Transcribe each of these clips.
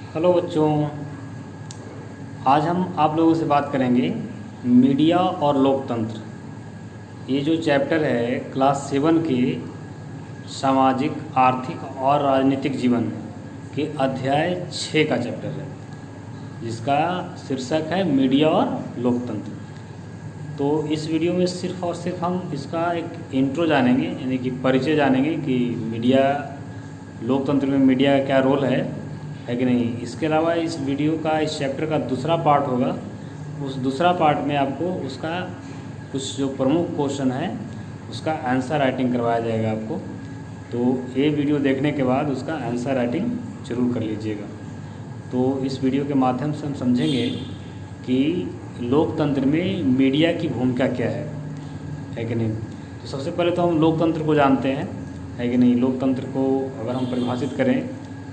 Hello बच्चों। आज हम आप लोगों से बात करेंगे मीडिया और लोकतंत्र। ये जो चैप्टर है क्लास 7 के सामाजिक आर्थिक और राजनीतिक जीवन के अध्याय 6 का चैप्टर है, जिसका शीर्षक है मीडिया और लोकतंत्र। तो इस वीडियो में सिर्फ और सिर्फ हम इसका एक इंट्रो जानेंगे, यानी कि परिचय जानेंगे कि मीडिया, लोकतंत्र में मीडिया का क्या रोल है कि नहीं। इसके अलावा इस वीडियो का, इस चैप्टर का दूसरा पार्ट होगा। उस दूसरा पार्ट में आपको उसका कुछ जो प्रमुख क्वेश्चन है उसका आंसर राइटिंग करवाया जाएगा आपको। तो ये वीडियो देखने के बाद उसका आंसर राइटिंग जरूर कर लीजिएगा। तो इस वीडियो के माध्यम से हम समझेंगे कि लोकतंत्र में मीडिया की भूमिका क्या है कि नहीं। तो सबसे पहले तो हम लोकतंत्र को जानते हैं, है कि नहीं। लोकतंत्र को अगर हम परिभाषित करें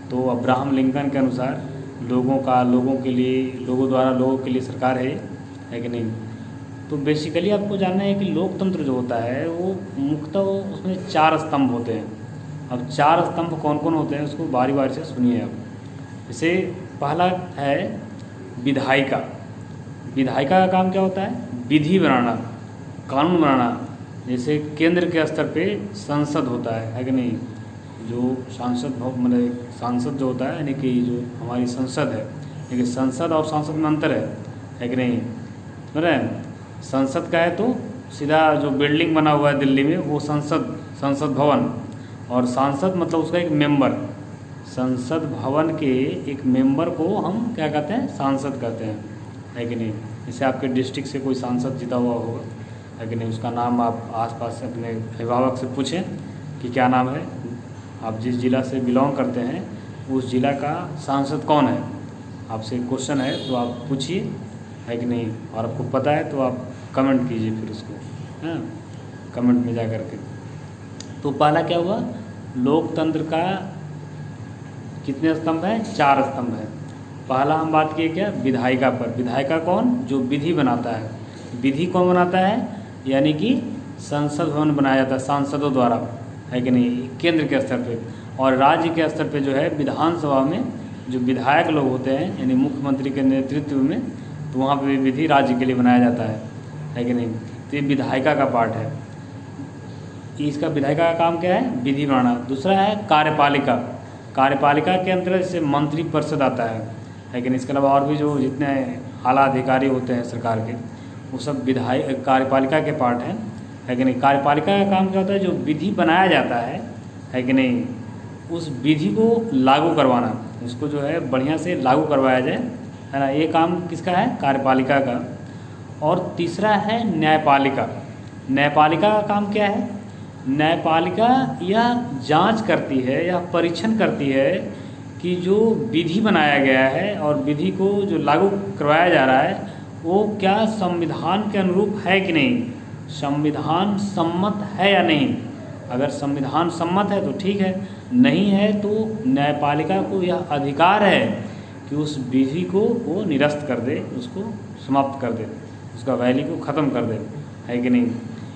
तो अब्राहम लिंकन के अनुसार लोगों के लिए, लोगों द्वारा लोगों के लिए सरकार है कि नहीं। तो बेसिकली आपको जानना है कि लोकतंत्र जो होता है वो मुख्यतः उसमें 4 स्तंभ होते हैं। अब 4 स्तंभ कौन कौन होते हैं उसको बारी बारी से सुनिए आप। जैसे पहला है विधायिका। विधायिका का काम क्या होता है? विधि बनाना, कानून बनाना। जैसे केंद्र के स्तर पे संसद होता है कि नहीं। जो मतलब सांसद जो होता है, यानी कि जो हमारी संसद है, लेकिन संसद और सांसद में अंतर है कि नहीं। समझ रहे हैं? संसद का है तो सीधा जो बिल्डिंग बना हुआ है दिल्ली में वो संसद भवन, और सांसद मतलब उसका एक मेंबर। संसद भवन के एक मेंबर को हम क्या कहते हैं? सांसद कहते हैं, है कि नहीं। जैसे आपके डिस्ट्रिक्ट से कोई सांसद जीता हुआ होगा, है कि नहीं। उसका नाम आप आसपास से अपने अभिभावक से पूछें कि क्या नाम है। आप जिस जिला से बिलोंग करते हैं उस जिला का सांसद कौन है, आपसे क्वेश्चन है तो आप पूछिए, है कि नहीं। और आपको पता है तो आप कमेंट कीजिए फिर उसको, हाँ, कमेंट में जा कर के। तो पहला क्या हुआ? लोकतंत्र का कितने स्तंभ हैं? 4 स्तंभ हैं। पहला हम बात किए क्या? विधायिका पर। विधायिका कौन? जो विधि बनाता है। विधि कौन बनाता है? यानी कि संसद भवन बनाया जाता है सांसदों द्वारा, है कि नहीं, केंद्र के स्तर पे। और राज्य के स्तर पे जो है विधानसभा में जो विधायक लोग होते हैं, यानी मुख्यमंत्री के नेतृत्व में, तो वहाँ पे विधि राज्य के लिए बनाया जाता है कि नहीं। तो ये विधायिका का पार्ट है। इसका विधायिका का काम क्या है? विधि बनाना। दूसरा है कार्यपालिका। कार्यपालिका के अंतर्गत जैसे मंत्री परिषद आता है कि नहीं। इसके अलावा और भी जो जितने आला अधिकारी होते हैं सरकार के, वो सब कार्यपालिका के पार्ट है कि नहीं। कार्यपालिका का काम क्या होता है? जो विधि बनाया जाता है कि नहीं, उस विधि को लागू करवाना, उसको जो है बढ़िया से लागू करवाया जाए, है ना। ये काम किसका है? कार्यपालिका का। और तीसरा है न्यायपालिका। न्यायपालिका का काम क्या है? न्यायपालिका यह जांच करती है या परीक्षण करती है कि जो विधि बनाया गया है और विधि को जो लागू करवाया जा रहा है वो क्या संविधान के अनुरूप है कि नहीं, संविधान सम्मत है या नहीं। अगर संविधान सम्मत है तो ठीक है, नहीं है तो न्यायपालिका को यह अधिकार है कि उस विधि को वो निरस्त कर दे, उसको समाप्त कर दे, उसका वैल्यू को ख़त्म कर दे, है कि नहीं।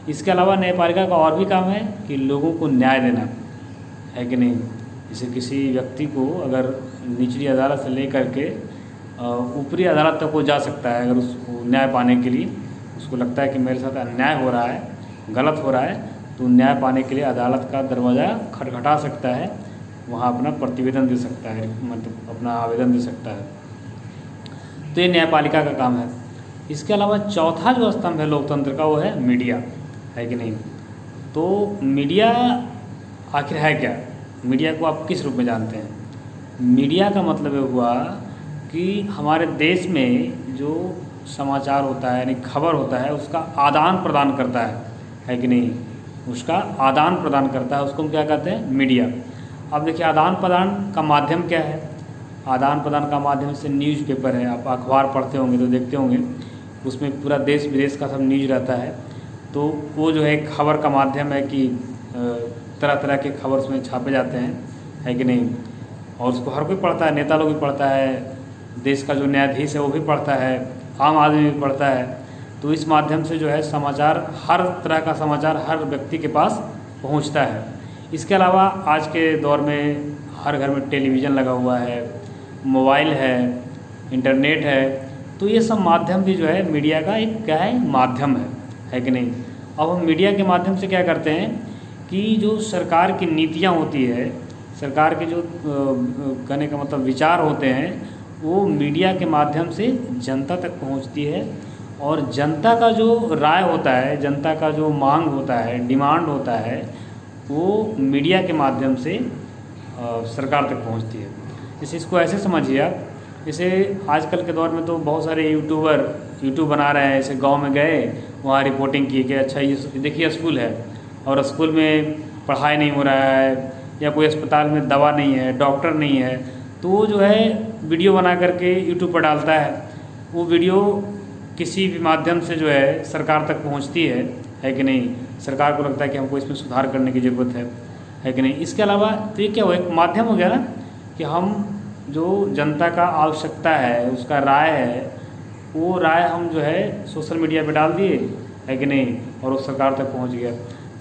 इसके अलावा न्यायपालिका का और भी काम है कि लोगों को न्याय देना, है कि नहीं। जैसे किसी व्यक्ति को अगर निचली अदालत से लेकर के ऊपरी अदालत तक वो जा सकता है, अगर उसको न्याय पाने के लिए उसको लगता है कि मेरे साथ अन्याय हो रहा है, गलत हो रहा है, तो न्याय पाने के लिए अदालत का दरवाज़ा खटखटा सकता है, वहाँ अपना प्रतिवेदन दे सकता है, मतलब अपना आवेदन दे सकता है। तो ये न्यायपालिका का काम है। इसके अलावा चौथा जो स्तंभ है लोकतंत्र का वो है मीडिया, है कि नहीं। तो मीडिया आखिर है क्या? मीडिया को आप किस रूप में जानते हैं? मीडिया का मतलब ये हुआ कि हमारे देश में जो समाचार होता है, यानी खबर होता है, उसका आदान प्रदान करता है कि नहीं। उसका आदान प्रदान करता है, उसको हम क्या कहते हैं? मीडिया। अब देखिए आदान प्रदान का माध्यम क्या है? आदान प्रदान का माध्यम से न्यूज़पेपर है, आप अखबार पढ़ते होंगे तो देखते होंगे, उसमें पूरा देश विदेश का सब न्यूज़ रहता है। तो वो जो है खबर का माध्यम है कि तरह तरह के खबर उसमें छापे जाते हैं, है कि नहीं। और उसको हर कोई पढ़ता है, नेता लोग भी पढ़ता है, देश का जो न्यायाधीश है वो भी पढ़ता है, आम आदमी भी पढ़ता है। तो इस माध्यम से जो है समाचार, हर तरह का समाचार हर व्यक्ति के पास पहुंचता है। इसके अलावा आज के दौर में हर घर में टेलीविज़न लगा हुआ है, मोबाइल है, इंटरनेट है, तो ये सब माध्यम भी जो है मीडिया का एक क्या है, माध्यम है कि नहीं। अब हम मीडिया के माध्यम से क्या करते हैं कि जो सरकार की नीतियाँ होती है, सरकार के जो कहने का मतलब विचार होते हैं, वो मीडिया के माध्यम से जनता तक पहुंचती है, और जनता का जो राय होता है, जनता का जो मांग होता है, डिमांड होता है, वो मीडिया के माध्यम से सरकार तक पहुंचती है। इस इसको ऐसे समझिए आप, जैसे आजकल के दौर में तो बहुत सारे यूट्यूब बना रहे हैं। जैसे गांव में गए, वहाँ रिपोर्टिंग की कि अच्छा ये देखिए स्कूल है और स्कूल में पढ़ाई नहीं हो रहा है, या कोई अस्पताल में दवा नहीं है, डॉक्टर नहीं है, तो वो जो है वीडियो बना करके यूट्यूब पर डालता है। वो वीडियो किसी भी माध्यम से जो है सरकार तक पहुंचती है कि नहीं। सरकार को लगता है कि हमको इसमें सुधार करने की ज़रूरत है कि नहीं। इसके अलावा तो ये क्या हो, एक माध्यम हो गया ना कि हम जो जनता का आवश्यकता है, उसका राय है, वो राय हम जो है सोशल मीडिया पे डाल दिए है कि नहीं, और वो सरकार तक पहुंच गया।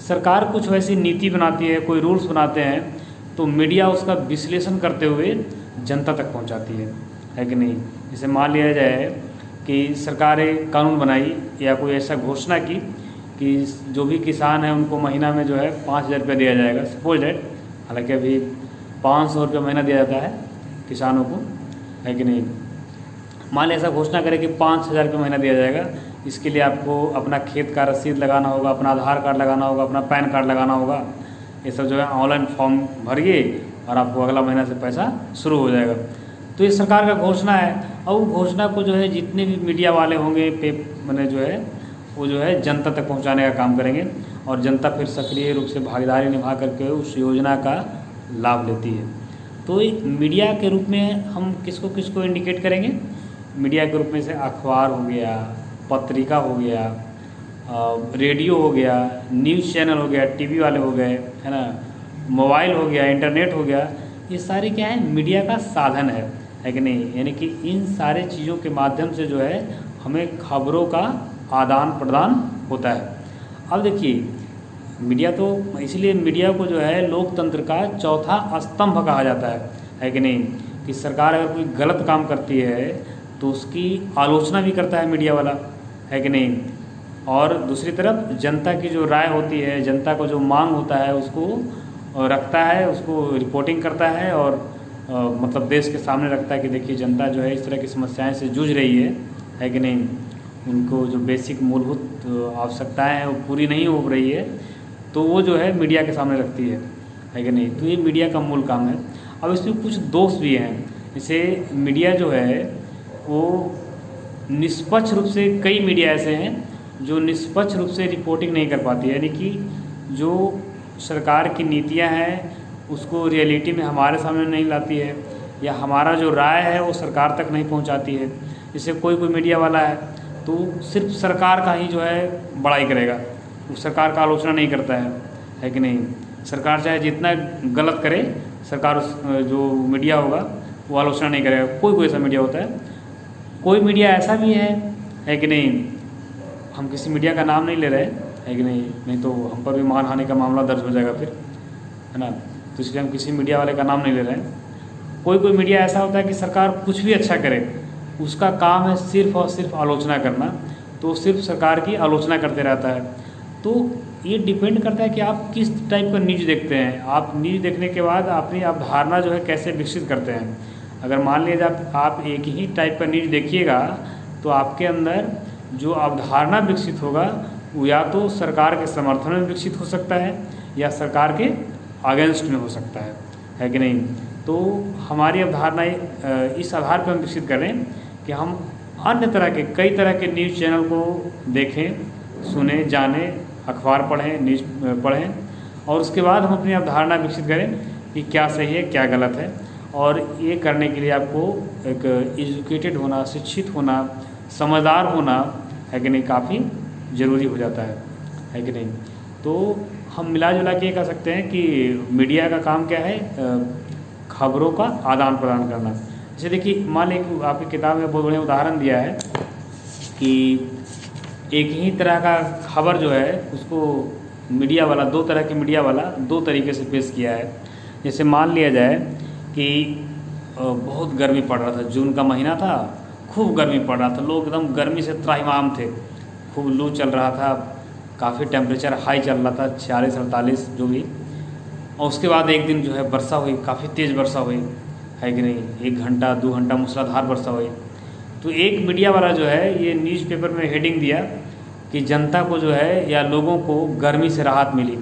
सरकार कुछ वैसी नीति बनाती है, कोई रूल्स बनाते हैं, तो मीडिया उसका विश्लेषण करते हुए जनता तक पहुंचाती है कि नहीं। जैसे मान लिया जाए कि सरकार एक कानून बनाई या कोई ऐसा घोषणा की कि जो भी किसान है उनको महीना में जो है 5,000 रुपये दिया जाएगा, सपोज डेट। हालांकि अभी 500 रुपये महीना दिया जाता है किसानों को, है कि नहीं। मान लिया ऐसा घोषणा करें कि 5,000 रुपये महीना दिया जाएगा। इसके लिए आपको अपना खेत का रसीद लगाना होगा, अपना आधार कार्ड लगाना होगा, अपना पैन कार्ड लगाना होगा। ये सब जो है ऑनलाइन फॉर्म भरिए और आपको अगला महीना से पैसा शुरू हो जाएगा। तो ये सरकार का घोषणा है, और वो घोषणा को जो है जितने भी मीडिया वाले होंगे मैंने जो है वो जो है जनता तक पहुंचाने का काम करेंगे, और जनता फिर सक्रिय रूप से भागीदारी निभा करके उस योजना का लाभ लेती है। तो मीडिया के रूप में हम किसको किसको इंडिकेट करेंगे? मीडिया के रूप में से अखबार हो गया, पत्रिका हो गया, रेडियो हो गया, न्यूज़ चैनल हो गया, टीवी वाले हो गए, है ना, मोबाइल हो गया, इंटरनेट हो गया। ये सारे क्या है, मीडिया का साधन है कि नहीं। यानी कि इन सारे चीज़ों के माध्यम से जो है हमें खबरों का आदान प्रदान होता है। अब देखिए, मीडिया तो इसलिए मीडिया को जो है लोकतंत्र का चौथा स्तंभ कहा जाता है कि नहीं। कि सरकार अगर कोई गलत काम करती है तो उसकी आलोचना भी करता है मीडिया वाला, है कि नहीं। और दूसरी तरफ जनता की जो राय होती है, जनता को जो मांग होता है, उसको रखता है, उसको रिपोर्टिंग करता है, और मतलब देश के सामने रखता है कि देखिए जनता जो है इस तरह की समस्याएं से जूझ रही है कि नहीं। उनको जो बेसिक मूलभूत आवश्यकताएं हैं वो पूरी नहीं हो रही है, तो वो जो है मीडिया के सामने रखती है कि नहीं। तो ये मीडिया का मूल काम है। अब इसमें कुछ दोष भी हैं। जैसे मीडिया जो है वो निष्पक्ष रूप से, कई मीडिया ऐसे हैं जो निष्पक्ष रूप से रिपोर्टिंग नहीं कर पाती है। यानी कि जो सरकार की नीतियां हैं उसको रियलिटी में हमारे सामने नहीं लाती है, या हमारा जो राय है वो सरकार तक नहीं पहुंचाती है। जैसे कोई मीडिया वाला है तो सिर्फ सरकार का ही जो है बड़ाई करेगा, वो सरकार का आलोचना नहीं करता है कि नहीं। सरकार चाहे जितना गलत करे, सरकार उस जो मीडिया होगा वो आलोचना नहीं करेगा। कोई ऐसा मीडिया होता है। कोई मीडिया ऐसा भी है कि नहीं, हम किसी मीडिया का नाम नहीं ले रहे है कि नहीं, नहीं तो हम पर भी मानहानि का मामला दर्ज हो जाएगा फिर, है ना। तो इसलिए हम किसी मीडिया वाले का नाम नहीं ले रहे हैं। कोई मीडिया ऐसा होता है कि सरकार कुछ भी अच्छा करे, उसका काम है सिर्फ और सिर्फ आलोचना करना, तो सिर्फ सरकार की आलोचना करते रहता है। तो ये डिपेंड करता है कि आप किस टाइप का न्यूज़ देखते हैं। आप न्यूज़ देखने के बाद अपनी अवधारणा जो है कैसे विकसित करते हैं। अगर मान लीजिए आप एक ही टाइप का न्यूज़ देखिएगा तो आपके अंदर जो अवधारणा विकसित होगा वो या तो सरकार के समर्थन में विकसित हो सकता है या सरकार के अगेंस्ट में हो सकता है कि नहीं। तो हमारी अवधारणा इस आधार पर हम विकसित करें कि हम अन्य तरह के, कई तरह के न्यूज़ चैनल को देखें, सुने, जानें, अखबार पढ़ें, न्यूज़ पढ़ें, और उसके बाद हम अपनी अवधारणा विकसित करें कि क्या सही है क्या गलत है। और ये करने के लिए आपको एक एजुकेटेड होना, शिक्षित होना, समझदार होना है कि नहीं, काफ़ी ज़रूरी हो जाता है कि नहीं। तो हम मिला जुला के कह सकते हैं कि मीडिया का काम क्या है, खबरों का आदान प्रदान करना। जैसे देखिए, मान लीजिए आपकी किताब में बहुत बढ़िया उदाहरण दिया है कि एक ही तरह का खबर जो है उसको मीडिया वाला, दो तरह के मीडिया वाला दो तरीके से पेश किया है। जैसे मान लिया जाए कि बहुत गर्मी पड़ रहा था, जून का महीना था, खूब गर्मी पड़ रहा था, लोग एकदम गर्मी से त्राहिमाम थे, खूब लू चल रहा था, काफ़ी टेम्परेचर हाई चल रहा था, 46-48 जो भी। और उसके बाद एक दिन जो है वर्षा हुई, काफ़ी तेज़ वर्षा हुई, है कि नहीं, 1 घंटा 2 घंटा मूसलाधार वर्षा हुई। तो एक मीडिया वाला जो है ये न्यूज़पेपर में हेडिंग दिया कि जनता को जो है या लोगों को गर्मी से राहत मिली,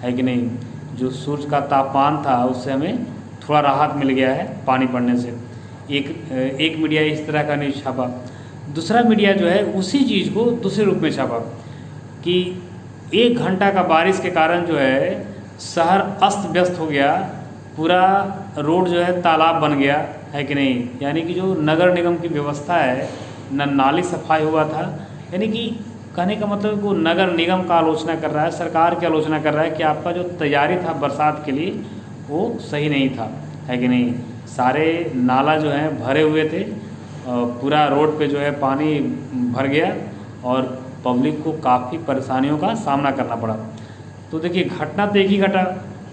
है कि नहीं, जो सूरज का तापमान था उससे हमें थोड़ा राहत मिल गया है पानी पड़ने से। एक मीडिया इस तरह का न्यूज़ छापा। दूसरा मीडिया जो है उसी चीज़ को दूसरे रूप में छापा कि 1 घंटा का बारिश के कारण जो है शहर अस्त व्यस्त हो गया, पूरा रोड जो है तालाब बन गया, है कि नहीं, यानी कि जो नगर निगम की व्यवस्था है, न नाली सफाई हुआ था, यानी कि कहने का मतलब वो नगर निगम का आलोचना कर रहा है, सरकार की आलोचना कर रहा है कि आपका जो तैयारी था बरसात के लिए वो सही नहीं था, है कि नहीं। सारे नाला जो हैं भरे हुए थे, पूरा रोड पे जो है पानी भर गया और पब्लिक को काफ़ी परेशानियों का सामना करना पड़ा। तो देखिए घटना तो एक ही घटा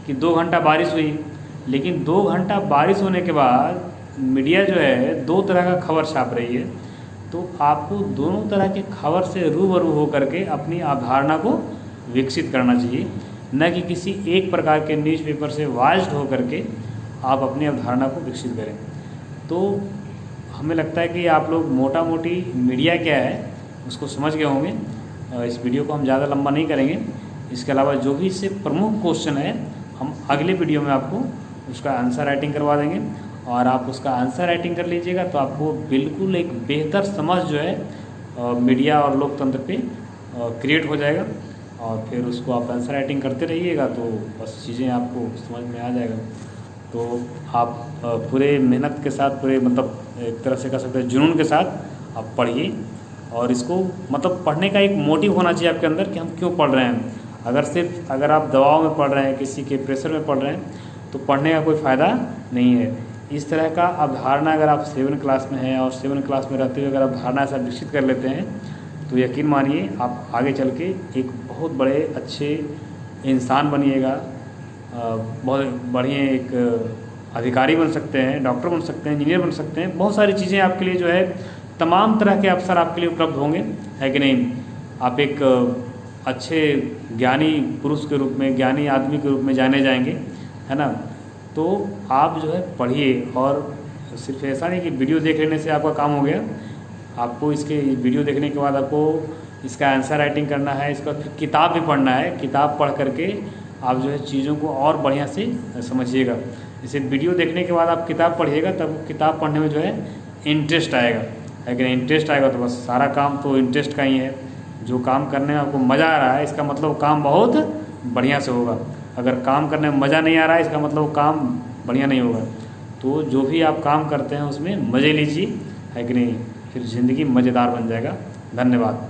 कि 2 घंटा बारिश हुई, लेकिन 2 घंटा बारिश होने के बाद मीडिया जो है 2 तरह का खबर छाप रही है। तो आपको दोनों तरह के खबर से रूबरू हो करके अपनी अवधारणा को विकसित करना चाहिए, न कि किसी एक प्रकार के न्यूज़पेपर से वाइज्ड हो करके आप अपनी अवधारणा को विकसित करें। तो हमें लगता है कि आप लोग मोटा मोटी मीडिया क्या है उसको समझ गए होंगे। इस वीडियो को हम ज़्यादा लंबा नहीं करेंगे। इसके अलावा जो भी इससे प्रमुख क्वेश्चन है हम अगले वीडियो में आपको उसका आंसर राइटिंग करवा देंगे, और आप उसका आंसर राइटिंग कर लीजिएगा तो आपको बिल्कुल एक बेहतर समझ जो है मीडिया और लोकतंत्र पे क्रिएट हो जाएगा, और फिर उसको आप आंसर राइटिंग करते रहिएगा तो बस चीज़ें आपको समझ में आ जाएगा। तो आप पूरे मेहनत के साथ, पूरे मतलब एक तरह से कह सकते हैं जुनून के साथ आप पढ़िए, और इसको मतलब पढ़ने का एक मोटिव होना चाहिए आपके अंदर कि हम क्यों पढ़ रहे हैं। अगर आप दबाव में पढ़ रहे हैं, किसी के प्रेशर में पढ़ रहे हैं, तो पढ़ने का कोई फ़ायदा नहीं है। इस तरह का अवधारणा अगर आप 7 क्लास में हैं और 7 क्लास में रहते हुए अगर आप धारणा ऐसा विकसित कर लेते हैं तो यकीन मानिए आप आगे चल के एक बहुत बड़े अच्छे इंसान बनिएगा, बहुत बढ़िया एक अधिकारी बन सकते हैं, डॉक्टर बन सकते हैं, इंजीनियर बन सकते हैं। बहुत सारी चीज़ें आपके लिए जो है, तमाम तरह के अवसर आपके लिए उपलब्ध होंगे, है कि नहीं। आप एक अच्छे ज्ञानी पुरुष के रूप में, ज्ञानी आदमी के रूप में जाने जाएंगे, है ना। तो आप जो है पढ़िए, और सिर्फ ऐसा नहीं कि वीडियो देख लेने से आपका काम हो गया। आपको इसके वीडियो देखने के बाद आपको इसका आंसर राइटिंग करना है, इसका फिर किताब भी पढ़ना है। किताब पढ़ करके आप जो है चीज़ों को और बढ़िया से समझिएगा। जैसे वीडियो देखने के बाद आप किताब पढ़िएगा तब किताब पढ़ने में जो है इंटरेस्ट आएगा, है कि नहीं। इंटरेस्ट आएगा तो बस सारा काम तो इंटरेस्ट का ही है। जो काम करने में आपको मज़ा आ रहा है इसका मतलब काम बहुत बढ़िया से होगा। अगर काम करने में मज़ा नहीं आ रहा है इसका मतलब काम बढ़िया नहीं होगा। तो जो भी आप काम करते हैं उसमें मज़े लीजिए, है कि नहीं, फिर ज़िंदगी मज़ेदार बन जाएगा। धन्यवाद।